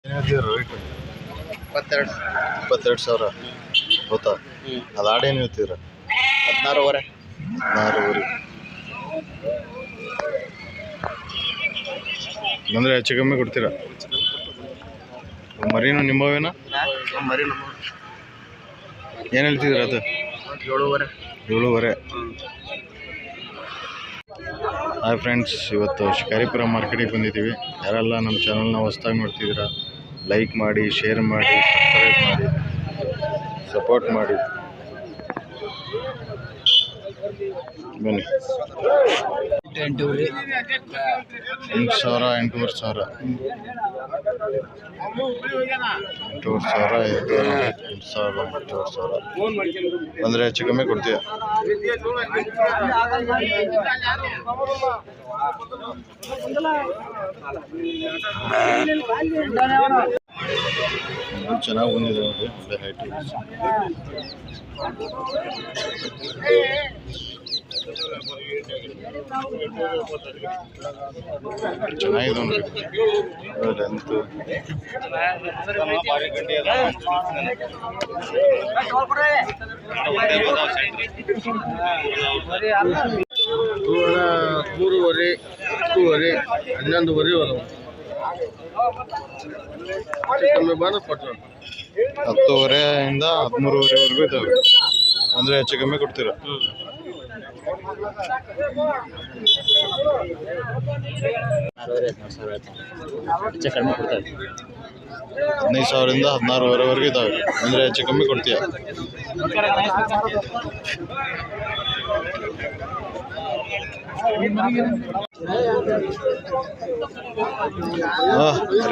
22 ಸಾವಿರ ಗೊತ್ತಾ? ಅದು ಆಡೇನು ಹೇಳ್ತೀರ? 16,500. ಬಂದರೆ ಹೆಚ್ಚು ಕಮ್ಮಿ ಕೊಡ್ತೀರಾ? ಮರಿನೂ ನಿಮ್ಮವೇನಾ? ಮರಿ ಏನು ಹೇಳ್ತಿದ್ದೀರ ಅದು? 7,500. ಹಾಯ್ ಫ್ರೆಂಡ್ಸ್, ಇವತ್ತು ಶಿಕಾರಿಪುರ ಮಾರ್ಕೆಟಿಗೆ ಬಂದಿದ್ದೀವಿ. ಯಾರೆಲ್ಲ ನಮ್ಮ ಚಾನಲ್ನ ಹೊಸದಾಗಿ ನೋಡ್ತಿದ್ದೀರಾ, ಲೈಕ್ ಮಾಡಿ, ಶೇರ್ ಮಾಡಿ, ಸಬ್ಸ್ಕ್ರೈಬ್ ಮಾಡಿ, ಸಪೋರ್ಟ್ ಮಾಡಿ. ಬನ್ನಿ. 8,000. 8,000, 8,500. 8,000 ಅಂದರೆ ಹೆಚ್ಚು ಕಮ್ಮಿ ಕೊಡ್ತೀಯ? ಚೆನ್ನಾಗಿ ಬಂದಿದೆ ನೋಡಿ, ಒಳ್ಳೆ ಹೈಟ್. ಚೆನ್ನಾಗಿದೆ ನೋಡಿ ಲೆಂತ್. ಮೂರುವರೆ, 10,500 10,500ಇಂದ 13,500 ಇದ್ದಾವೆ. ಅಂದರೆ ಹೆಚ್ಚು ಕಮ್ಮಿ ಕೊಡ್ತೀರಾ? 15,000ಇಂದ 16,500 ಇದ್ದಾವೆ. ಅಂದರೆ ಹೆಚ್ಚು ಕಮ್ಮಿ ಕೊಡ್ತೀಯ?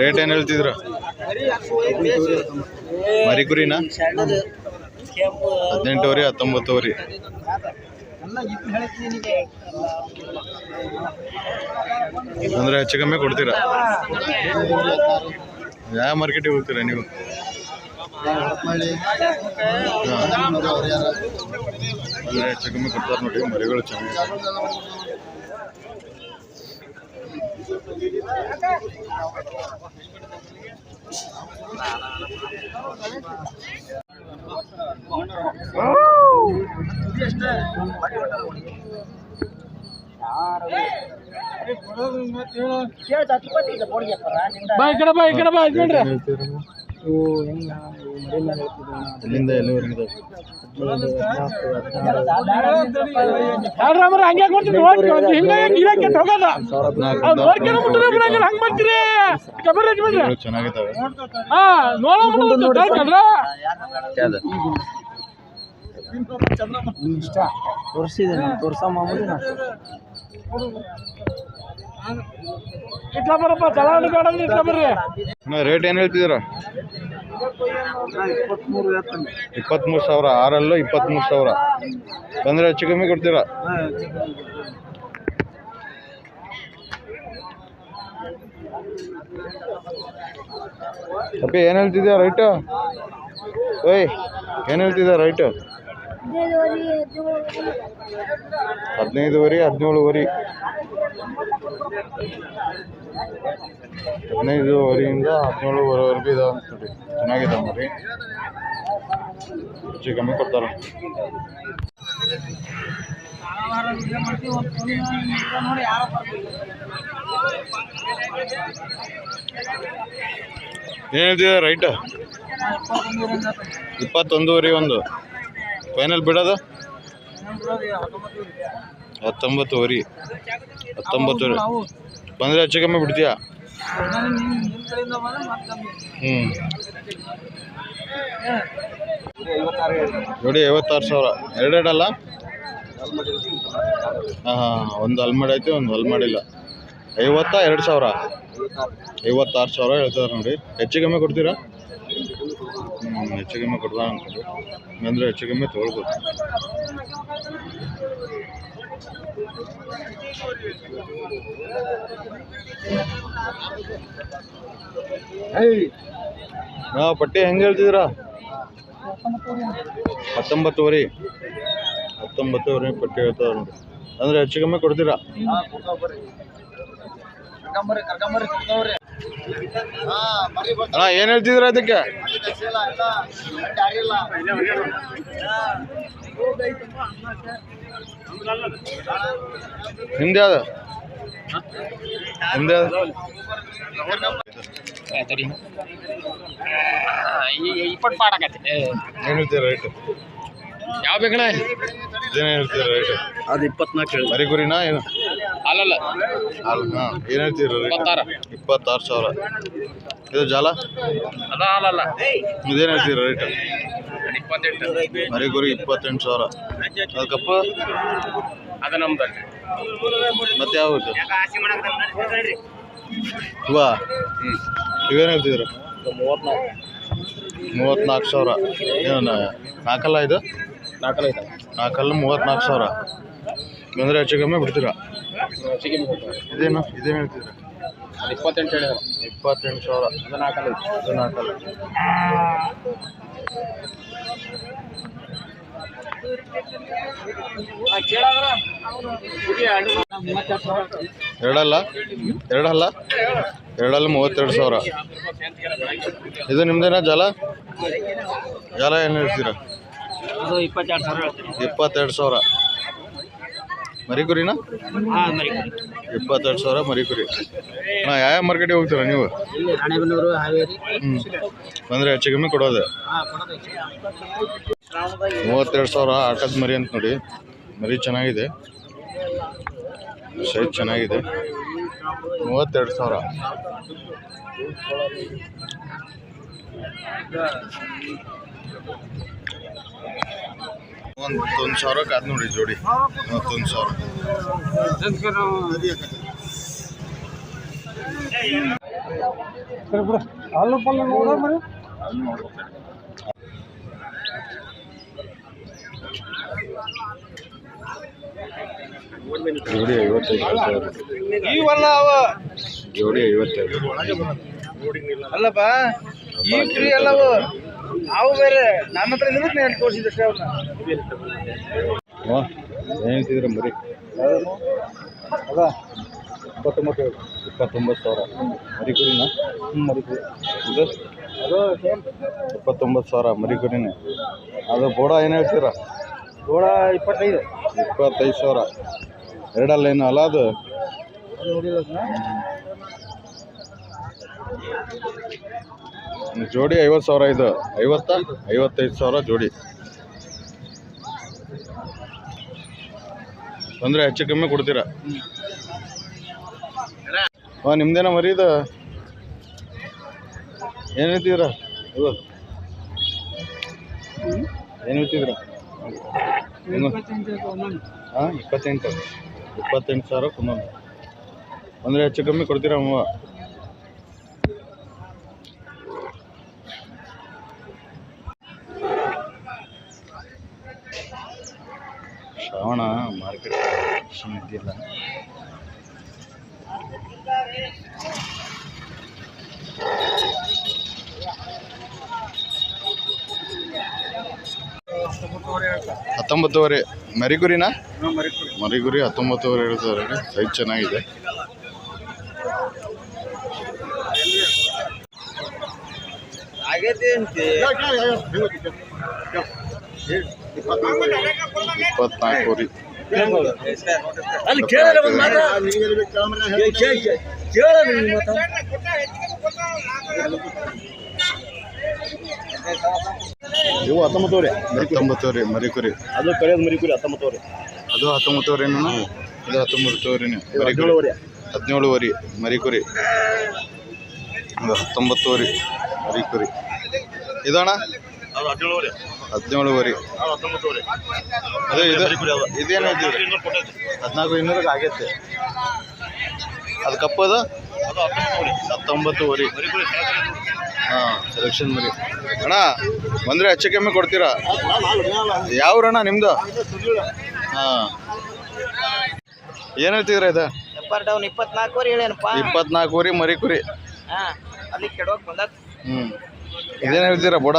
ರೇಟ್ ಏನು ಹೇಳ್ತಿದ್ರ? ಮರಿ ಕುರಿನಾ? 18,000, 19,000. ಅಂದರೆ ಹೆಚ್ಚು ಕಮ್ಮಿ ಕೊಡ್ತೀರಾ? ಯಾವ ಮಾರ್ಕೆಟಿಗೆ ಹೋಗ್ತೀರಾ ನೀವು? ಅಂದರೆ ಹೆಚ್ಚು ಕಮ್ಮಿ ಕೊಡ್ತಾರೆ ನೋಡಿ. ಮರಿಗಳು ಚೆನ್ನಾಗಿದೆ. ಎಲ್ಲಿಂದ ಎಲ್ಲಿವರೆಗಿದೆ? ಚೆನ್ನಾಗಿದ್ದಾವೆ. ರೇಟ್ ಏನು ಹೇಳ್ತಿದ್ದೀರಾ? 23,000. 6 23,000. ಬಂದರೆ ಹೆಚ್ಚು ಕಮ್ಮಿ ಕೊಡ್ತೀರಾ? ಅಪ್ಪಿ ಏನು ಹೇಳ್ತಿದ್ಯಾ ರೈಟು? ಓಯ್ ಏನು ಹೇಳ್ತಿದ್ಯಾ ರೈಟು? 15,000, 17,000. 15,000ಇಂದ 17,000 ಇದಾವೆ ಅಂತ ನೋಡಿ. ಚೆನ್ನಾಗಿದೆ ಮರಿ, ಹೆಚ್ಚು ಕಮ್ಮಿ ಕೊಡ್ತಾರೆ. ಏನು ಹೇಳ್ತಿದೆ ರೈಟ್? 21,000 ಒಂದು. ಫೈನಲ್ ಬಿಡೋದು 19,000. 19,000 ಬಂದರೆ ಹೆಚ್ಚು ಕಮ್ಮಿ ಬಿಡ್ತೀಯಾ? ನೋಡಿ 56,000. ಎರಡೆರಡಲ್ಲ? ಹಾಂ, ಒಂದು ಅಲ್ಮಾಡಿ ಐತೆ, ಒಂದು ಅಲ್ಮಾಡಿಲ್ಲ. 50, 2,000. 56,000 ಹೇಳ್ತಾರೆ ನೋಡಿ. ಹೆಚ್ಚು ಕಮ್ಮಿ ಕೊಡ್ತೀರಾ? ಹೆಚ್ಚು ಕಮ್ಮಿ ಕೊಡ್ತಾ ಅಂತಾರೆ. ಅಂದರೆ ಹೆಚ್ಚು ಕಮ್ಮಿ ತೊಗೊಳ್ಬೋದು. ಪಟ್ಟಿ ಹೆಂಗೆ ಹೇಳ್ತಿದ್ದೀರಾ? 19,000. 19,000 ಪಟ್ಟಿ ಹೇಳ್ತಾರೆ ನೋಡಿ. ಅಂದರೆ ಹೆಚ್ಚು ಕಮ್ಮಿ ಕೊಡ್ತೀರಾ? ಅಣ್ಣ ಏನು ಹೇಳ್ತಿದ್ರ ಅದಕ್ಕೆ? ನಿಮ್ದು ಯಾವ್ದು? ನಿಮ್ದು ಯಾವ್ದು? ಇಪ್ಪತ್ತು ಪಾಡಕತ್ತೆ. ಏನು ಹೇಳ್ತೀರ ರೇಟ್? ಯಾವ ಬೇಕಣ? ಇದೇನು ಹೇಳ್ತೀರ ರೇಟ್? ಅದು 24 ಹೇಳಿ. ಮರಿ ಕುರಿನಾ ಏನು? ಅಲ್ಲಲ್ಲ ಹಾಂ ಏನು ಹೇಳ್ತೀರ ರೇಟ್? 26,000. ಇದು ಜಾಲ? ಅಲ್ಲ ಇದೇನು ಹೇಳ್ತೀರ ರೇಟ್? 28. ಮರಿ ಕುರಿ 28,000. ಅದು ಕಪ್ಪು? ಅದು ನಮ್ದಲ್ಲಿ. ಮತ್ತೆ ಯಾವ ಇವಾ ಇವೇನು ಹೇಳ್ತಿದ್ರು? 34,000. ಏನು ನಾಲ್ಕಲ್ಲ ಇದು? ನಾಲ್ಕಲ್ಲ 34,000 ಬಂದರೆ ಹೆಚ್ಚು ಕಮ್ಮಿ ಬಿಡ್ತೀರಾ? ಇದೇನು ಹೇಳ್ತಿದ್ರ? 28 ಹೇಳಿದ್ರು. 28,000. ಅದು ನಾಲ್ಕಲ್ಲ. ಅದು ನಾಲ್ಕಲ್ಲ. ಎರಡಲ್ಲ 32,000. ಇದು ನಿಮ್ದೇನಾ ಜಾಲ? ಏನು ಹೇಳ್ತೀರಾ? ಅದು 22,000. 22,000. ಮರಿ ಕುರಿನಾ? 22,000 ಮರಿ ಕುರಿ. ಹಾಂ ಯಾವ ಮಾರ್ಕೆಟಿಗೆ ಹೋಗ್ತೀರಾ ನೀವು? ರಾಣೆಬೆನ್ನೂರು, ಹಾವೇರಿ. ಬಂದರೆ ಹೆಚ್ಚು ಕಮ್ಮಿ ಕೊಡೋದು. 32,000 ಆಟದ ಮರಿ ಅಂತ ನೋಡಿ. ಮರಿ ಚೆನ್ನಾಗಿದೆ, ಸೈಜ್ ಚೆನ್ನಾಗಿದೆ. 32,000. ಒಂದು ಸಾವಿರಕ್ಕೆ ಅದು ನೋಡಿ ಜೋಡಿ 31,000. ಅಲ್ಲ ಪಲ್ಲ ನೋಡ ಮರಿ. ಜೋಡಿ 55,000. ಇವಲ್ಲ ಅವ ಜೋಡಿ 55. ಅಲ್ಲಪ್ಪ, ಈ ಕುರಿ ಅಲ್ಲವು ಅವು ಬೇರೆ. ನನ್ನ ಹತ್ರ ನಿಲ್ಲಕ್ಕೆ ನಾನು ತೋರಿಸಿದಷ್ಟೇ ಅವನ್ನ. ಏನು ಹೇಳ್ತಿದ್ರೆ ಮರಿ? ಅದ 29,000 ಮರಿ ಕುರಿನಾ? ಮರಿ ಕುರಿ ಇದು ಅದು 29,000 ಮರಿ ಕುರಿನೇ. ಅದು ಬೋಡ ಏನು ಹೇಳ್ತೀರಾ? ಜೋಳ 25. 25,000. ಎರಡಲ್ಲ ಏನು ಅಲ್ಲ ಅದು? ಜೋಡಿ 50,000 ಇದು. 55,000 ಜೋಡಿ. ಅಂದರೆ ಹೆಚ್ಚು ಕಮ್ಮಿ ಕೊಡ್ತೀರಾ? ಹಾಂ ನಿಮ್ದೇನ ಮರಿ ಇದು? ಏನು ಹೇಳ್ತಿದ್ದೀರಾ? ಇದು ಏನು ಹೇಳ್ತಿದ್ದೀರಾ? ಹಾಂ 28,000 ಒಂದೊಂದು. ಅಂದರೆ ಹೆಚ್ಚು ಕಮ್ಮಿ ಕೊಡ್ತೀರಾ ಅಮ್ಮ? ಶ್ರಾವಣ ಮಾರ್ಕೆಟ್ ಇದ್ದಿಲ್ಲ. $19,000 ಮರಿಗುರಿನಾ? ಮರಿಗುರಿ 19,000 ಹೇಳ್ತಾರೆ. ಸೈಜ್ ಚೆನ್ನಾಗಿದೆ. ಆಗೈತೆ ಅಂತೆ 24 ರೀ. ಅಲ್ಲಿ ಕೇಳಲ್ಲ ಒಂದು ಮಾತು. ಕೇಳ ನಿಮ್ಮ ಮಾತು. ಇವು 19,000 ಮರಿಕುರಿ. ಅದು ಕಳೆದ ಮರಿ ಕುರಿ 19,000. ಅದು 19,000 ಇದು 19,000 17,000 ಮರಿಕುರಿ. ಅದು 19,000 ಮರಿಕುರಿ. ಇದಣ್ಣ 17,000. ಅದೇ ಇದೇನು ಹೇಳ್ತೀವಿ? 14,200 ಆಗೈತೆ. ಅದು ಕಪ್ಪದು 19,000. ಹಾಂ ಸೆಲೆಕ್ಷನ್ ಮರಿ. ಅಣ್ಣ ಬಂದರೆ ಹೆಚ್ಚು ಕಮ್ಮಿ ಕೊಡ್ತೀರಾ? ಯಾವ್ರಣ್ಣ ನಿಮ್ಮದು? ಹಾಂ ಏನು ಹೇಳ್ತಿದ್ರ ಇದು? 24 ಹೇಳೇನಪ್ಪ. 24 ಮರಿ ಕುರಿ. ಅಲ್ಲಿ ಕೆಡೋಕ್ ಬಂದ. ಇದೇನು ಹೇಳ್ತೀರಾ ಬೋಡ?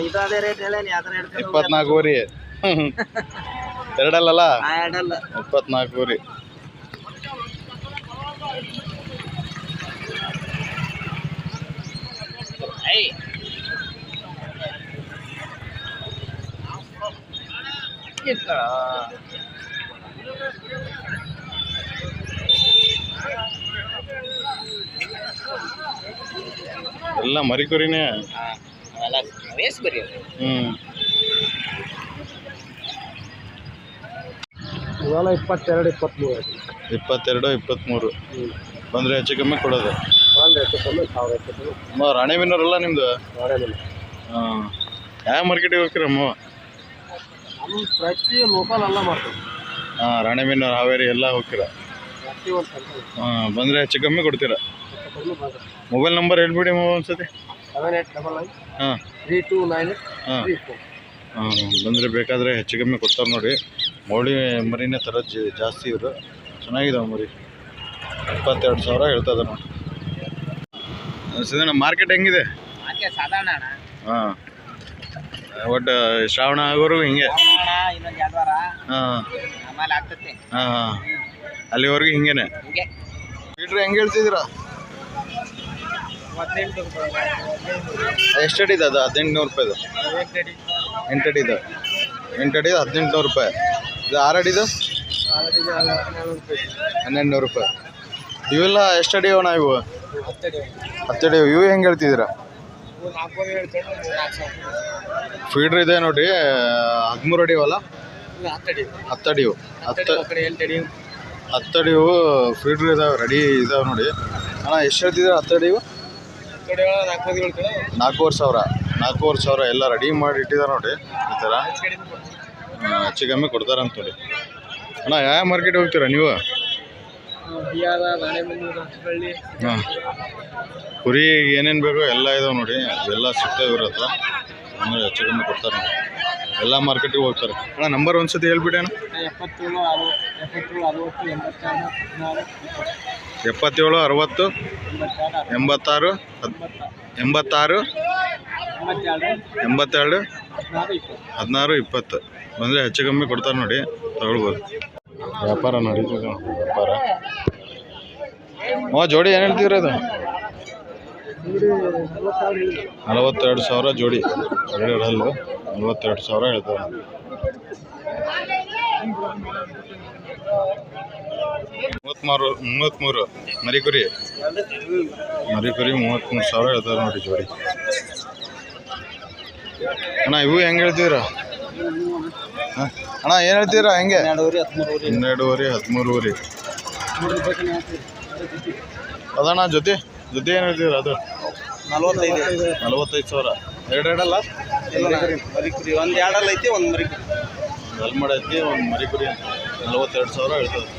ಇದು ಅದೇ ರೇಟ್ ಹೇಳೇನಿ. ಅದರ 24 ಎರಡಲ್ಲ? ಎರಡಲ್ಲ 24 ಎಲ್ಲ ಮರಿಕುರಿನೇ. ವೇಸ್ಟ್ ಬರೀ ಇವೆಲ್ಲ 22 23 22 23 ಬಂದರೆ ಹೆಚ್ಚು ಕಮ್ಮಿ ಕೊಡೋದು. ಹೆಚ್ಚು ಕಮ್ಮಿ 1000 ರಾಣೆಬೆನ್ನೂರಲ್ಲ ನಿಮ್ದು? ಹಾಂ, ಯಾವ ಮಾರ್ಕೆಟಿಗೆ ಹೋಗ್ತೀರಮ್ಮ? ನಮ್ಮ ಪ್ರತಿ ಲೋಕಲ್ ಎಲ್ಲ ಮಾಡ್ತೀವಿ. ಹಾಂ, ರಾಣೆಬೆನ್ನೂರು, ಹಾವೇರಿ ಎಲ್ಲ ಹೋಗ್ತೀರಾ? ಹಾಂ, ಬಂದರೆ ಹೆಚ್ಚು ಕಮ್ಮಿ ಕೊಡ್ತೀರಾ. ಮೊಬೈಲ್ ನಂಬರ್ ಹೇಳ್ಬಿಡಿ ಒಂದ್ಸತಿ. 7899 ಹಾಂ 3298 ಹಾಂ 34. ಹಾಂ, ಬಂದರೆ ಬೇಕಾದರೆ ಹೆಚ್ಚು ಕಮ್ಮಿ ಕೊಡ್ತಾರೆ ನೋಡಿ. ಮೌಳಿ ಮರಿನೇ ಥರ ಜಾಸ್ತಿ ಇವರು ಚೆನ್ನಾಗಿದ್ದಾವೆ ಮರಿ. 22,000 ಹೇಳ್ತದೆ ನೋಡಿ. ಸಿದ್ದಣ್ಣ, ಮಾರ್ಕೆಟ್ ಹೆಂಗಿದೆ? ಸಾಧಾರಣ ಅಣ್ಣ. ಹಾಂ, ಒಟ್ಟು ಶ್ರಾವಣ ಆಗೋವರೆಗೂ ಹಿಂಗೆ. ಇನ್ನೊಂದು 2 ವಾರ ಹಾಂ ಆಮೇಲೆ ಆಗ್ತೈತಿ. ಹಾಂ ಹಾಂ, ಅಲ್ಲಿವರೆಗೂ ಹಿಂಗೇನೆ. ಹಿಂಗೆ ಮೀಟ್ರ್ ಹೆಂಗೆ ಹೇಳ್ತಿದ್ದೀರಾ? 18 ಎಷ್ಟು ಅಡಿದೆ ಅದು? 1800 ರೂಪಾಯಿದು. 8 ಅಡಿದು 8 ಅಡಿದು 1800 ರೂಪಾಯಿ. ಇದು 6 ಅಡಿದು 1200 ರೂಪಾಯಿ. ಇವೆಲ್ಲ ಎಷ್ಟು ಅಡಿ ಅಣ್ಣ ಇವು? 10 ಅಡಿ. ಇವು ಹೆಂಗೆ ಹೇಳ್ತಿದ್ದೀರಾ? ಫೀಡ್ರ್ ಇದೆ ನೋಡಿ, 13 ಅಡಿ ಅವಲ್ಲ? 10 ಅಡಿ. 10 ಅಡಿ ಫೀಡ್ರ್ ಇದಾವೆ, ರೆಡಿ ಇದಾವೆ ನೋಡಿ. ಅಣ್ಣ ಎಷ್ಟು ಹೇಳ್ತಿದ್ದೀರಾ 10 ಅಡಿ? 4,500 ಎಲ್ಲ ರೆಡಿ ಮಾಡಿ ಇಟ್ಟಿದ್ದಾರೆ ನೋಡಿ. ಈ ಥರ ಹೆಚ್ಚು ಕಮ್ಮಿ ಕೊಡ್ತಾರೆ ಅಂತ ನೋಡಿ. ಅಣ್ಣ, ಯಾವ ಮಾರ್ಕೆಟ್ ಹೋಗ್ತೀರಾ ನೀವು? ಹಾಂ, ಕುರಿ ಏನೇನು ಬೇಕೋ ಎಲ್ಲ ಇದಾವೆ ನೋಡಿ, ಎಲ್ಲ ಸಿಗ್ತಾವೆ ಇವ್ರ ಹತ್ರ. ಅಂದರೆ ಹೆಚ್ಚು ಕಮ್ಮಿ ಕೊಡ್ತಾರೆ ನೋಡಿ. ಎಲ್ಲ ಮಾರ್ಕೆಟಿಗೆ ಹೋಗ್ತಾರೆ. ಅಣ್ಣ, ನಂಬರ್ ಒಂದ್ಸತಿ ಹೇಳ್ಬಿಡಿ ಅಣ್ಣ. 77 60 86 86 87 16 20. ಬಂದರೆ ಹೆಚ್ಚು ಕಮ್ಮಿ ಕೊಡ್ತಾರೆ ನೋಡಿ, ತಗೊಳ್ಬೋದು. ವ್ಯಾಪಾರ ನಡೀತದೆ, ವ್ಯಾಪಾರ. ಜೋಡಿ ಏನು ಹೇಳ್ತಿದ್ರಿ ಅದು? 42,000 ಜೋಡಿ. 2 ಹಲ್ಲು 42,000 ಹೇಳ್ತಾರೆ. 33 ಮರಿಕುರಿ 33,000 ಹೇಳ್ತಾರೆ ನೋಡಿ ಜೋಡಿ. ಅಣ್ಣ, ಇವು ಹೆಂಗೆ ಹೇಳ್ತಿದ್ದೀರಾ? ಹಾಂ ಅಣ್ಣ, ಏನು ಹೇಳ್ತೀರಾ? ಹೆಂಗೆ? 12 13 ಅದಣ್ಣ, ಜೊತೆ ಏನು ಹೇಳ್ತಿದ್ದೀರಾ? ಅದು 45,000. 2 ಎರಡಲ್ಲ? ಮರಿಕುರಿ ಒಂದು 2 ಅಲ್ಲ ಐತಿ, ಒಂದು ಮರಿಕುರಿ ಗಲ್ಮಡ ಐತಿ, ಒಂದು ಮರಿಕುರಿ ಅಂತ 42,000 ಹೇಳ್ತದೆ.